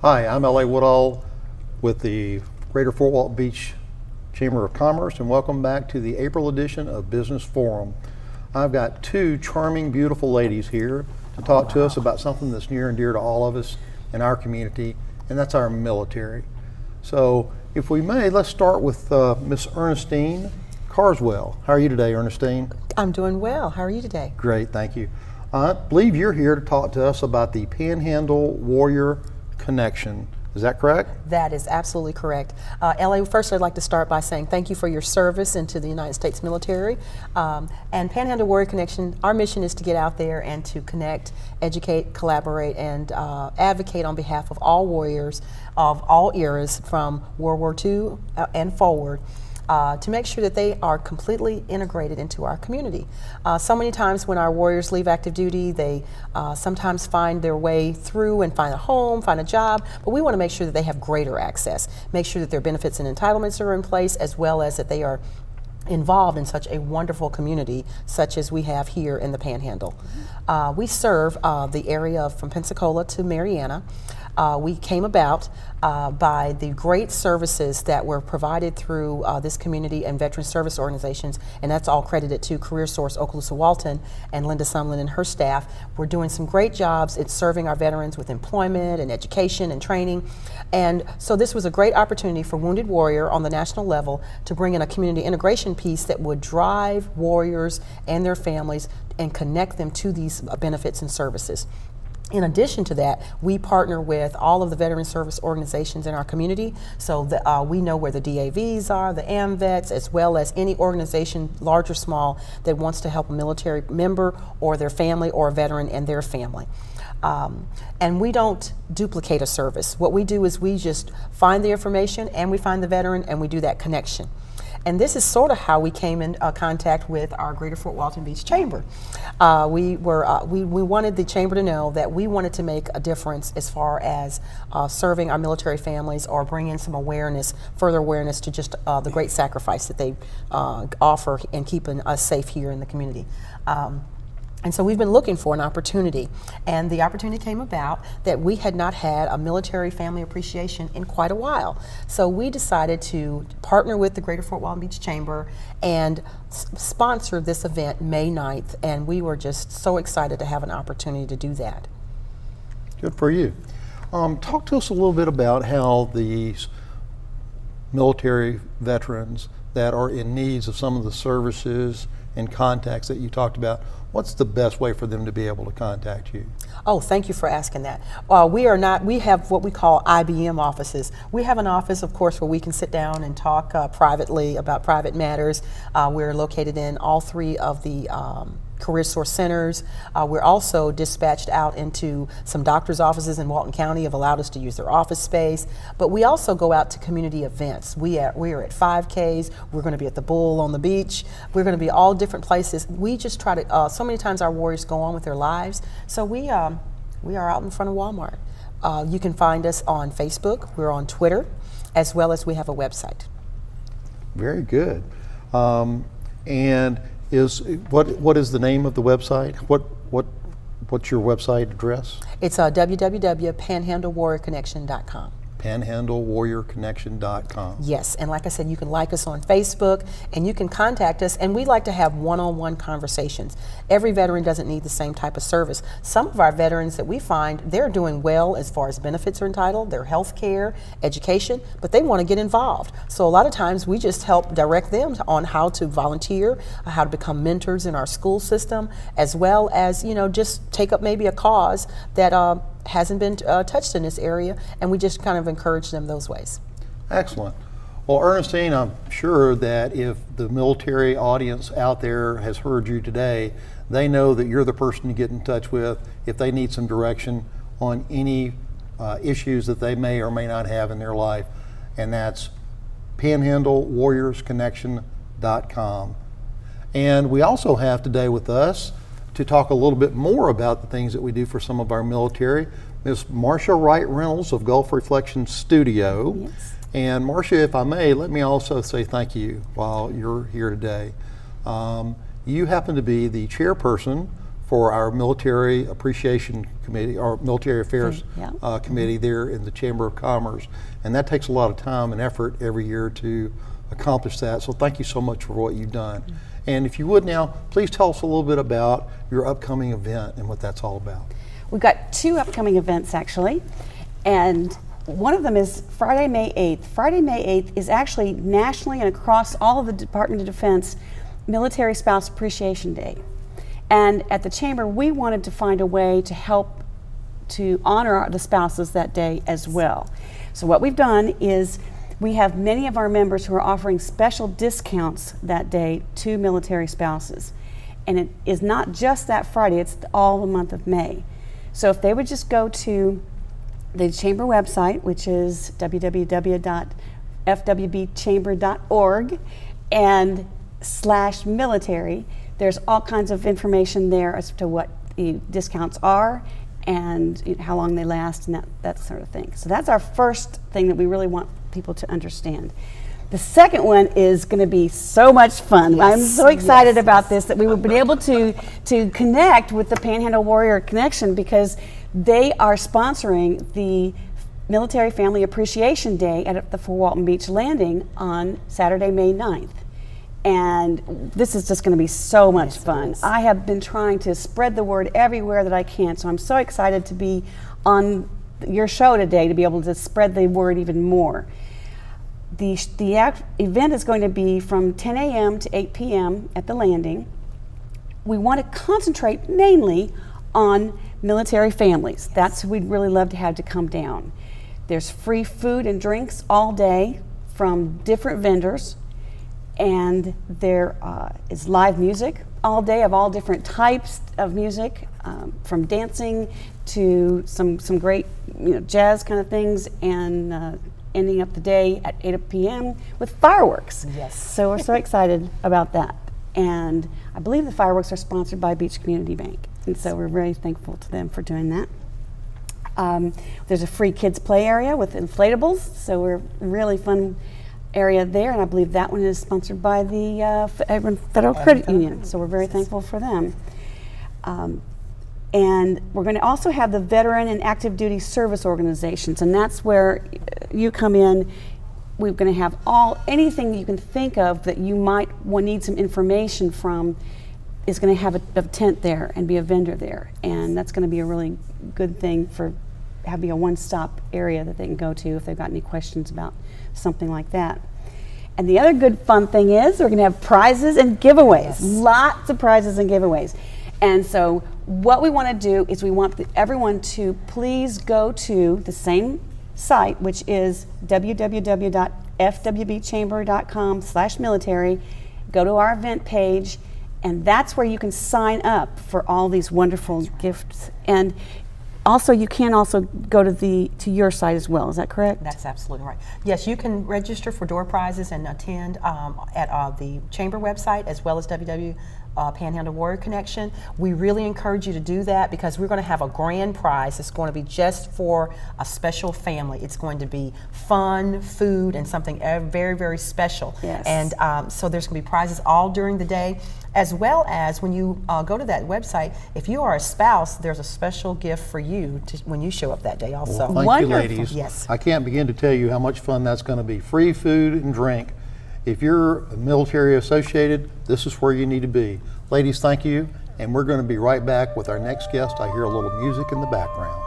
Hi, I'm L.A. Woodall with the Greater Fort Walton Beach Chamber of Commerce, and welcome back to the April edition of Business Forum. I've got two charming, beautiful ladies here to talk to us about something that's near and dear to all of us in our community, and that's our military. So, if we may, let's start with Miss Ernestine Carswell. How are you today, Ernestine? I'm doing well. How are you today? Great, thank you. I believe you're here to talk to us about the Panhandle Warrior Connection. Is that correct? That is absolutely correct. LA, first I'd like to start by saying thank you for your service into the United States military. And Panhandle Warrior Connection, our mission is to get out there and to connect, educate, collaborate, and advocate on behalf of all warriors of all eras from World War II and forward. To make sure that they are completely integrated into our community. So many times when our warriors leave active duty, they sometimes find their way through and find a home, find a job, but we want to make sure that they have greater access, make sure that their benefits and entitlements are in place, as well as that they are involved in such a wonderful community such as we have here in the Panhandle. We serve the area from Pensacola to Mariana. We came about by the great services that were provided through this community and veteran service organizations, and that's all credited to Career Source Okaloosa Walton and Linda Sumlin and her staff. We're doing some great jobs at serving our veterans with employment and education and training. And so this was a great opportunity for Wounded Warrior on the national level to bring in a community integration piece that would drive warriors and their families and connect them to these benefits and services. In addition to that, we partner with all of the veteran service organizations in our community, so that we know where the DAVs are, the AMVETs, as well as any organization, large or small, that wants to help a military member or their family or a veteran and their family. And we don't duplicate a service. What we do is we just find the information and we find the veteran and we do that connection. And this is sort of how we came in contact with our Greater Fort Walton Beach Chamber. We wanted the Chamber to know that we wanted to make a difference as far as serving our military families or bringing some awareness, further awareness to just the great sacrifice that they offer in keeping us safe here in the community. And so we've been looking for an opportunity, and the opportunity came about that we had not had a military family appreciation in quite a while. So we decided to partner with the Greater Fort Walton Beach Chamber and sponsor this event May 9th, and we were just so excited to have an opportunity to do that. Good for you. Talk to us a little bit about how these military veterans that are in needs of some of the services and contacts that you talked about, what's the best way for them to be able to contact you? Oh, thank you for asking that. We have what we call IBM offices. We have an office, of course, where we can sit down and talk privately about private matters. We're located in all three of the Career Source centers. We're also dispatched out into some doctors' offices in Walton County, have allowed us to use their office space. But we also go out to community events. We are at 5Ks. We're going to be at the Bull on the beach. We're going to be all different places. We just try to. So many times our warriors go on with their lives. So we are out in front of Walmart. You can find us on Facebook. We're on Twitter, as well as we have a website. Very good. And what is the name of the website? What's your website address? It's www.panhandlewarriorconnection.com. panhandlewarriorconnection.com. Yes, and like I said, you can like us on Facebook and you can contact us, and we like to have one-on-one conversations. Every veteran doesn't need the same type of service. Some of our veterans that we find, they're doing well as far as benefits are entitled, their health care, education, but they want to get involved. So a lot of times we just help direct them on how to volunteer, how to become mentors in our school system, as well as, just take up maybe a cause that hasn't been touched in this area, and we just kind of encourage them those ways. Excellent. Well, Ernestine, I'm sure that if the military audience out there has heard you today, they know that you're the person to get in touch with if they need some direction on any issues that they may or may not have in their life, and that's panhandlewarriorsconnection.com. And we also have today with us to talk a little bit more about the things that we do for some of our military, Ms. Marcia Wright Reynolds of Gulf Reflection Studio. Yes. And Marcia, if I may, let me also say thank you while you're here today. You happen to be the chairperson for our Military Appreciation Committee, or Military Affairs Yeah. Committee there in the Chamber of Commerce. And that takes a lot of time and effort every year to accomplish that. So thank you so much for what you've done. And if you would now, please tell us a little bit about your upcoming event and what that's all about. We've got 2 upcoming events actually, and one of them is Friday, May 8th. Friday, May 8th is actually nationally and across all of the Department of Defense Military Spouse Appreciation Day. And at the Chamber, we wanted to find a way to help to honor the spouses that day as well. So what we've done is we have many of our members who are offering special discounts that day to military spouses. And it is not just that Friday, it's all the month of May. So if they would just go to the Chamber website, which is www.fwbchamber.org and /military, there's all kinds of information there as to what the discounts are and how long they last and that sort of thing. So that's our first thing that we really want people to understand. The second one is going to be so much fun. Yes. I'm so excited about this, that we will be able to connect with the Panhandle Warrior Connection, because they are sponsoring the Military Family Appreciation Day at the Fort Walton Beach Landing on Saturday, May 9th. And this is just going to be so much Yes, it fun. is. I have been trying to spread the word everywhere that I can, so I'm so excited to be on your show today to be able to spread the word even more. The event is going to be from 10 a.m. to 8 p.m. at the landing. We want to concentrate mainly on military families. That's who we'd really love to have to come down. There's free food and drinks all day from different vendors, and there is live music all day of all different types of music, from dancing to some great jazz kind of things, and ending up the day at 8 p.m. with fireworks. Yes. So we're so excited about that. And I believe the fireworks are sponsored by Beach Community Bank. And so we're very thankful to them for doing that. There's a free kids play area with inflatables. So we're really fun area there. And I believe that one is sponsored by the Federal Credit Union. So we're very thankful for them. And we're going to also have the veteran and active duty service organizations, and that's where you come in. We're going to have anything you can think of that you might need some information from is going to have a tent there and be a vendor there, and that's going to be a really good thing for having a one-stop area that they can go to if they've got any questions about something like that. And the other good fun thing is we're going to have prizes and giveaways. Yes. Lots of prizes and giveaways. And so what we want to do is we want everyone to please go to the same site, which is www.fwbchamber.com/military. Go to our event page, and that's where you can sign up for all these wonderful gifts. And also, you can also go to your site as well. Is that correct? That's absolutely right. Yes, you can register for door prizes and attend at the Chamber website, as well as Panhandle Warrior Connection. We really encourage you to do that, because we're going to have a grand prize. It's going to be just for a special family. It's going to be fun, food, and something very, very special. Yes. And so there's going to be prizes all during the day, as well as when you go to that website, if you are a spouse, there's a special gift for you when you show up that day also. Well, thank Wonderful. you, ladies. Yes. I can't begin to tell you how much fun that's going to be. Free food and drink. If you're military associated, this is where you need to be. Ladies, thank you, and we're going to be right back with our next guest. I hear a little music in the background.